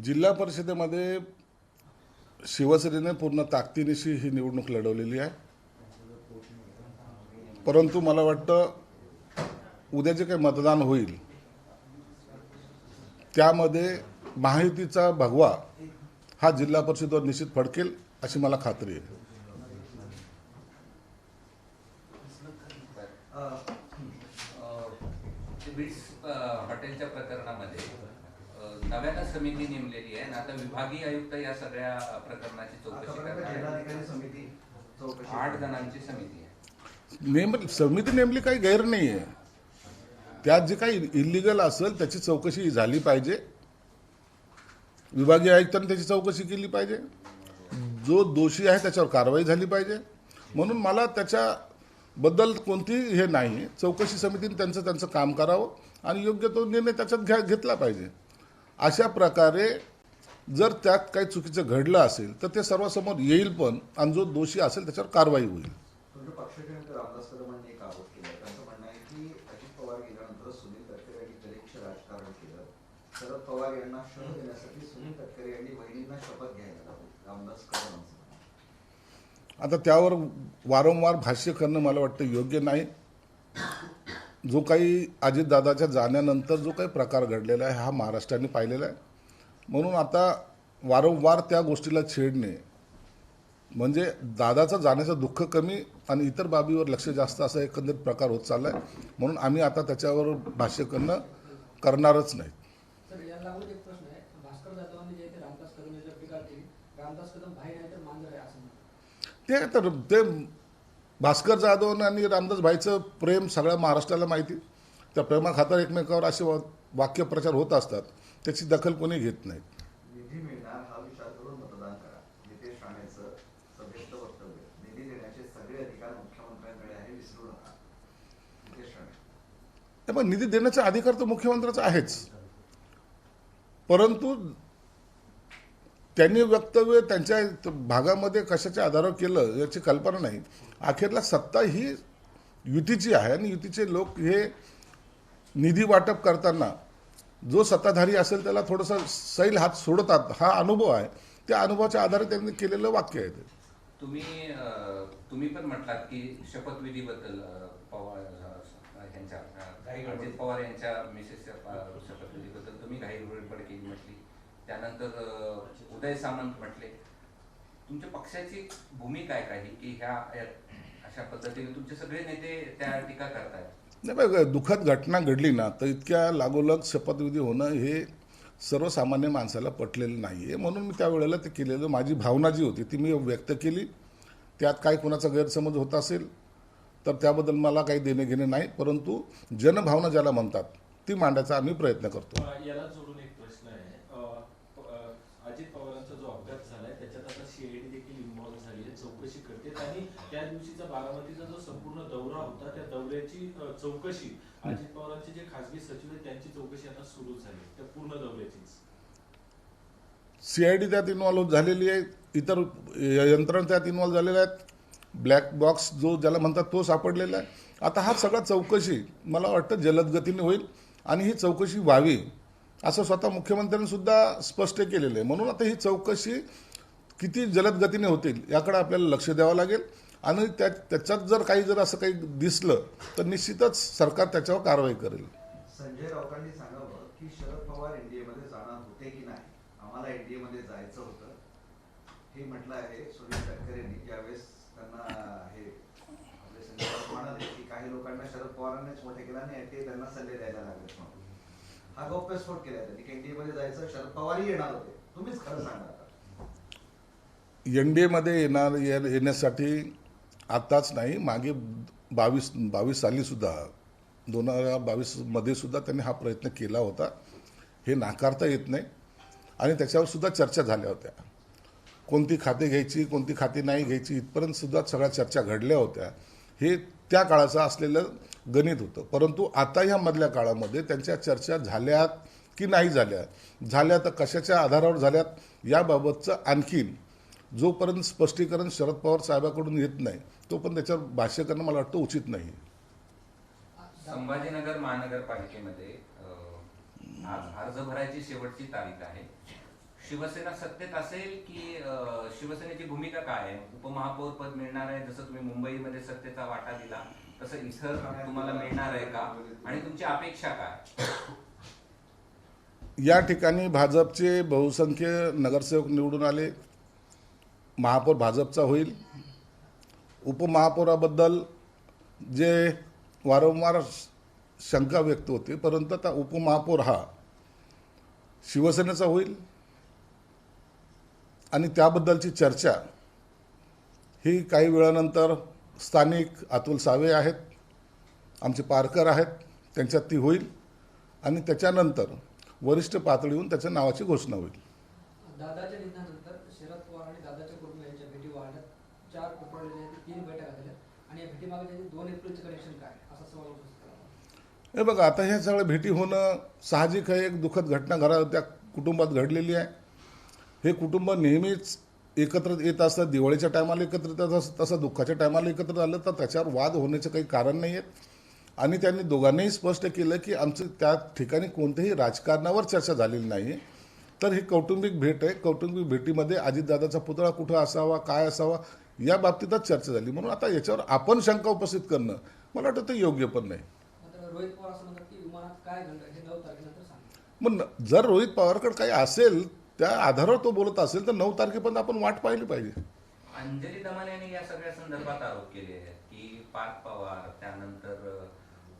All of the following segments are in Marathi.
जिल्हा परिषदेमध्ये शिवसेनेने पूर्ण ताकदीनिशी ही निवडणूक लढवलेली आहे. परंतु मला वाटतं उद्या जे काही मतदान होईल त्यामध्ये महायुतीचा भगवा हा जिल्हा परिषदेवर निश्चित फडकेल अशी मला खात्री आहे. बीट्स हॉटेलच्या प्रकरणामध्ये नव्यानं समिती नेमलेली आहे आणि आता विभागीय आयुक्त या सगळ्या प्रकरणाची चौकशी करणार. समिती 8 जणांची समिती आहे. समिती नेमली काही गैर नाही आहे. त्यात जे काही इलिगल असेल त्याची चौकशी झाली पाहिजे. विभागीय आयुक्तांनी त्याची चौकशी केली पाहिजे. जो दोषी आहे त्याच्यावर कारवाई झाली पाहिजे. म्हणून मला त्याच्याबद्दल कोणतीही हे नाही. चौकशी समितीने त्यांचं काम करावं आणि योग्य तो निर्णय त्याच्यात घेतला पाहिजे. अशा प्रकारे जर त्यात काही चुकीचं घडलं असेल तर ते सर्वांसमोर येईल पण आणि जो दोषी असेल त्याच्यावर कारवाई होईल. पक्षाचे रामदास कदमांनी एक आरोप केला. त्यांचं म्हणणं आहे की अजित पवार गेल्यानंतर सुनील तटकरे यांनी दलित राजकारण केलं. शरद पवार यांना शह देण्यासाठी सुनील तटकरे यांनी बहिणींना शपथ घ्यायला लावली. रामदास कदमांचं आता त्यावर वारंवार भाष्य करणं मला वाटतं योग्य नाही. जो काही अजितदादाच्या जाण्यानंतर जो काही प्रकार घडलेला आहे हा महाराष्ट्राने पाहिलेला आहे. म्हणून आता वारंवार त्या गोष्टीला छेडणे म्हणजे दादाचं जाण्याचं दुःख कमी आणि इतर बाबीवर लक्ष जास्त असा एकंदरीत प्रकार होत चालला आहे. म्हणून आम्ही आता त्याच्यावर भाष्य करणारच नाही. सर, या लागून एक प्रश्न आहे. भास्कर जाधवांनी जे रामदास कदम यांच्यावर टीका केली, रामदास कदम भाई नाही तर मांजर आहे असं म्हणतात. ते भास्कर जाधव आणि रामदास भाईचं प्रेम सगळ्या महाराष्ट्राला माहिती. त्या प्रेमाखातर एकमेकावर असे वाक्यप्रचार होत असतात. त्याची दखल कोणी घेत नाही. निधी मिळणार हा विचार करून मतदान करा. नितेश राणेंचं सभेत वक्तव्य. निधी देण्याचे सगळे अधिकार मुख्यमंत्र्यांकडे आहे, विसरू नका. नितेश राणे पण निधी देण्याचा अधिकार तर मुख्यमंत्र्याचा आहेच. परंतु त्यांनी वक्तव्य त्यांच्या भागामध्ये कशाच्या आधारावर केलं याची कल्पना नाही. अखेरला सत्ता ही युतीची आहे आणि युतीचे लोक हे निधी वाटप करताना जो सत्ताधारी असेल त्याला थोडंसं सैल हात सोडतात. हा अनुभव आहे. त्या अनुभवाच्या आधारे त्यांनी केलेलं वाक्य आहे. तुम्ही पण म्हटलात की शपथविधीबद्दल पवार यांच्या अजित पवार यांच्या मिसेसच्या शपथविधीबद्दल तुम्ही घाई गडबड केली म्हटली. त्यानंतर उदय सामंत म्हटले. तुमच्या पक्षाची भूमिका काय की ह्या अशा पद्धतीने तुमचे सगळे नेते त्या टीका करतायत? नाही बघ, दुःखद घटना घडली ना तर इतक्या लागोलग शपथविधी होणं हे सर्वसामान्य माणसाला पटलेलं नाही आहे. म्हणून मी त्यावेळेला ते केलेलं माझी भावना जी होती ती मी व्यक्त केली. त्यात काही कोणाचा गैरसमज होत असेल तर त्याबद्दल मला काही देणे घेणे नाही. परंतु जनभावना ज्याला म्हणतात ती मांडायचा आम्ही प्रयत्न करतो. याला जोडून एक प्रश्न आहे. अजित पवारांचा जो अपघात झालाय त्याच्यात आता सीआयडी देखील इन्व्हॉल्व्ह झाली आहे, चौकशी करते आणि त्या दिवशीचा बारामतीचा जो संपूर्ण दौरा होता त्या दौऱ्याची चौकशी अजित पवारांचे जे खासगी सचिव आहेत त्यांची चौकशी आता सुरू झाली त्या पूर्ण दौऱ्याचीच. सीआयडी त्यात इन्व्हॉल्व्ह झालेली आहे. इतर यंत्रणा त्यात इन्व्हॉल्व्ह झालेल्या आहेत. ब्लॅक बॉक्स जो ज्याला म्हणतात तो सापडलेला आहे. आता हा सगळा चौकशी मला वाटतं जलद गतीने होईल आणि ही चौकशी व्हावी असं स्वतः मुख्यमंत्र्यांनी सुद्धा स्पष्ट केलेलं आहे. म्हणून आता ही चौकशी किती जलद गतीने होतील याकडे आपल्याला लक्ष द्यावं लागेल आणि त्याच्यात जर असं काही दिसलं तर निश्चितच सरकार त्याच्यावर कारवाई करेल. संजय राऊतांनी सांगावं की शरद पवार एनडीएमध्ये जाणार होते की नाही. आम्हाला एनडीएमध्ये जायचं होतं हे म्हटलं आहे सुनील तटकरेंनी. ज्यावेळेस त्यांना हे आपले संजय राऊत म्हणाले की काही लोकांना शरद पवारांनीच मोठे केला आणि ते त्यांना सल्ले द्यायला लागले. हा गौप्यस्फोट केला त्यांनी. एनडीएमध्ये जायचं, शरद पवारही येणार होते. तुम्हीच खरं सांगा. एनडीएमध्ये येण्यासाठी आत्ताच नाही, मागे 22 साली सुद्धा 2022 मध्ये सुद्धा त्यांनी हा प्रयत्न केला होता. हे नाकारता येत नाही आणि त्याच्यावर सुद्धा चर्चा झाल्या होत्या. कोणती खाते घ्यायची कोणती खाती नाही घ्यायची इथपर्यंत सुद्धा सगळ्या चर्चा घडल्या होत्या. हे त्या काळाचं असलेलं गणित होतं. परंतु आता ह्या मधल्या काळामध्ये त्यांच्या चर्चा झाल्यात की नाही झाल्या तर कशाच्या आधारावर झाल्यात याबाबतचं आणखीन जोपर्यंत स्पष्टीकरण शरद पवार साहेबांकडून येत नाही तोपर्यंत त्याच्यावर भाष्य करणं मला वाटतं उचित नाही. संभाजीनगर महानगरपालिकेमध्ये आज अर्ज भरायची शेवटची तारीख आहे. शिवसेना सत्तेत असेल की शिवसेनेची भूमिका काय आहे? उपमहापौर पद मिळणार आहे, जसं तुम्ही मुंबईमध्ये सत्तेचा वाटा दिला तसं इथं तुम्हाला मिळणार आहे का? आणि तुमची अपेक्षा काय? या ठिकाणी भाजपचे बहुसंख्य नगरसेवक निवडून आले, महापौर भाजपचा होईल. उपमहापौराबद्दल जे वारंवार शंका व्यक्त होते, परंतु आता उपमहापौर हा शिवसेनेचा होईल आणि त्याबद्दलची चर्चा ही काही वेळानंतर स्थानिक अतुल सावे आहेत, आमचे पारकर आहेत, त्यांच्यात ती होईल आणि त्याच्यानंतर वरिष्ठ पातळीहून त्याच्या नावाची घोषणा होईल. दादाच्या निधनानंतर शरद पवार आणि दादाच्या कुटुंब यांच्या भेटी वाढल्यात. 4 फेब्रुवारीला 3 बैठका झाल्या आणि या भेटीमागे त्यांनी 2 एप्रिलचं कनेक्शन काय असा सवाल उपस्थित केला. हे बघा, आता ह्या सगळ्या भेटी होणं साहजिक आहे. एक दुःखद घटना त्या कुटुंबात घडलेली आहे. हे कुटुंब नेहमीच एकत्र येत असतं. दिवाळीच्या टायमाला एकत्र येत असतं, तसं दुःखाच्या टायमाला एकत्र आलं तर त्याच्यावर वाद होण्याचं काही कारण नाही आहेत. आणि त्यांनी दोघांनीही स्पष्ट केलं की आमचं त्या ठिकाणी कोणत्याही राजकारणावर चर्चा झालेली नाही. तर ही कौटुंबिक भेट आहे. कौटुंबिक भेटीमध्ये अजितदादाचा पुतळा कुठं असावा, काय असावा, या बाबतीतच चर्चा झाली. म्हणून आता याच्यावर आपण शंका उपस्थित करणं मला वाटतं ते योग्य पण नाही. मात्र रोहित पवार असं म्हणतात की विमानात काय घडलं हे 9 तारखेनंतर सांगा. मग जर रोहित पवारकडे काही असेल, त्या आधारावर तो बोलत असेल तर 9 तारखेपर्यंत आपण वाट पाहिली पाहिजे. अंजली दमाने यांनी या सगळ्या संदर्भात आरोप केले आहेत की पार्थ पवार, त्यानंतर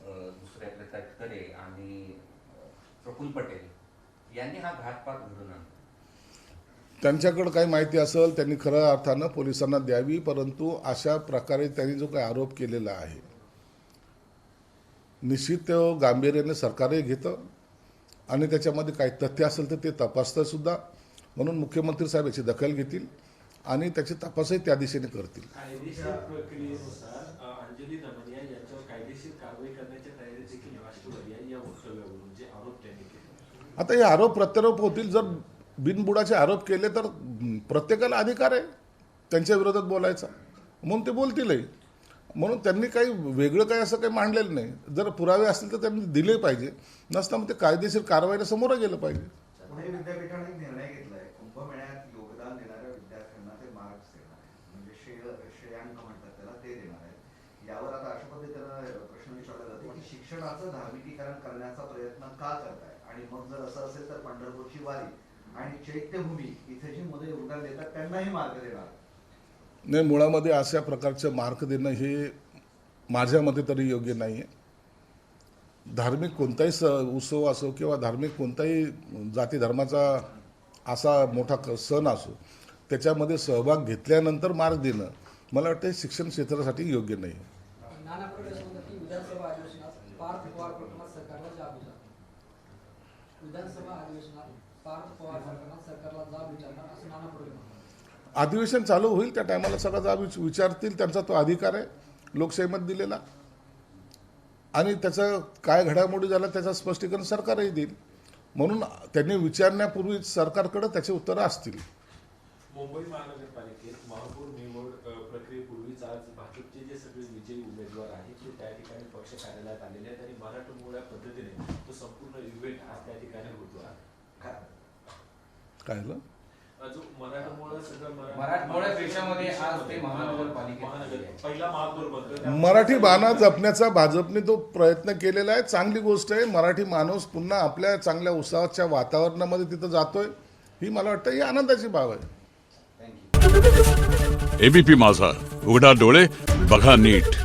दुसऱ्याकडे तटकरे आणि प्रफुल्ल पटेल यांनी हा घातपात घडून आणला. त्यांच्याकडे काही माहिती असेल त्यांनी खऱ्या अर्थानं पोलिसांना द्यावी, परंतु अशा प्रकारे त्यांनी जो काही आरोप केलेला आहे निश्चित तो गांभीर्याने सरकारही घेतं आणि त्याच्यामध्ये काही तथ्य असेल तर ते तपासतं सुद्धा. म्हणून मुख्यमंत्री साहेब याची दखल घेतील आणि त्याची तपासही त्या दिशेने करतील. कायदेशीर प्रक्रियेनुसार अंजली दमनिया यांच्यावर कायदेशीर कारवाई करण्याच्या तयारीत देखील राष्ट्रवादी या वक्तव्यावरून जे आरोप त्यांनी केले. आता हे आरोप प्रत्यारोप होतील. जर बिनबुडाचे आरोप केले तर प्रत्येकाला अधिकार आहे त्यांच्या विरोधात बोलायचा, म्हणून ते बोलतीलही. म्हणून त्यांनी काही वेगळं काही असं काही मांडलेलं नाही. जर पुरावे असतील तर त्यांनी दिले पाहिजे, नसता मग ते कायदेशीर कारवाईला समोर गेलं पाहिजे. पुणे विद्यापीठाने एक निर्णय घेतलाय, कुंभमेळ्यात योगदान देणाऱ्या विद्यार्थ्यांना ते मार्क्स देणार आहे, म्हणजे श्रेयांक म्हणतात त्याला, ते देणार आहे. यावर आता अशा पद्धतीनं प्रश्न विचारला जातो की शिक्षणाचं धार्मिकीकरण करण्याचा प्रयत्न का करताय, आणि मग जर असं असेल तर पंढरपूरची वारी आणि चैत्यभूमी इथे जी मुलं योगदान देतात त्यांनाही मार्ग देणार. नाही, मुळामध्ये अशा प्रकारचं मार्क देणं हे माझ्या मते तरी योग्य नाही आहे. धार्मिक कोणताही उत्सव असो किंवा धार्मिक कोणताही जाती धर्माचा असा मोठा सण असो, त्याच्यामध्ये सहभाग घेतल्यानंतर मार्क देणं मला वाटतं शिक्षण क्षेत्रासाठी योग्य नाही. नाना पटोले असं म्हणतात की विधानसभा अधिवेशनात पार्थ पवार प्रकरणात सरकारला जाब विचारणार. विधानसभा अधिवेशनात पार्थ पवार प्रकरणात सरकारला जाब विचारणार असं नाना पटोले म्हणतात. अधिवेशन चालू होईल त्या टायमाला सगळा जाब विचारतील, त्यांचा तो अधिकार आहे लोकशाहीमध्ये दिलेला. आणि त्याचं काय घडामोडी झाला त्याचं स्पष्टीकरण सरकारही देईल. म्हणून त्यांनी विचारण्यापूर्वी सरकारकडे त्याचे उत्तरं असतील. मुंबई महानगरपालिकेत महापौर निवड प्रक्रियेपूर्वीच आज भाजपचे जे सगळे विजयी उमेदवार आहेत ते त्या ठिकाणी पक्ष कार्यालयात आलेले आहेत आणि मराठमोळ्या पद्धतीने तो संपूर्ण इव्हेंट आज त्या ठिकाणी होतो आहे. काय झालं? जो मराठमोळा सगळं मराठमोळ्या देशामध्ये आज ते महानगर पहिला महापौर बनतोय. मराठी बाणा जपण्याचा भाजपने तो प्रयत्न केलेला आहे. चांगली गोष्ट आहे. मराठी माणूस पुन्हा आपल्या चांगल्या उत्सवाच्या वातावरणामध्ये तिथं जातोय, ही मला वाटतं ही आनंदाची बाब आहे. एबीपी माझा, उघडा डोळे बघा नीट.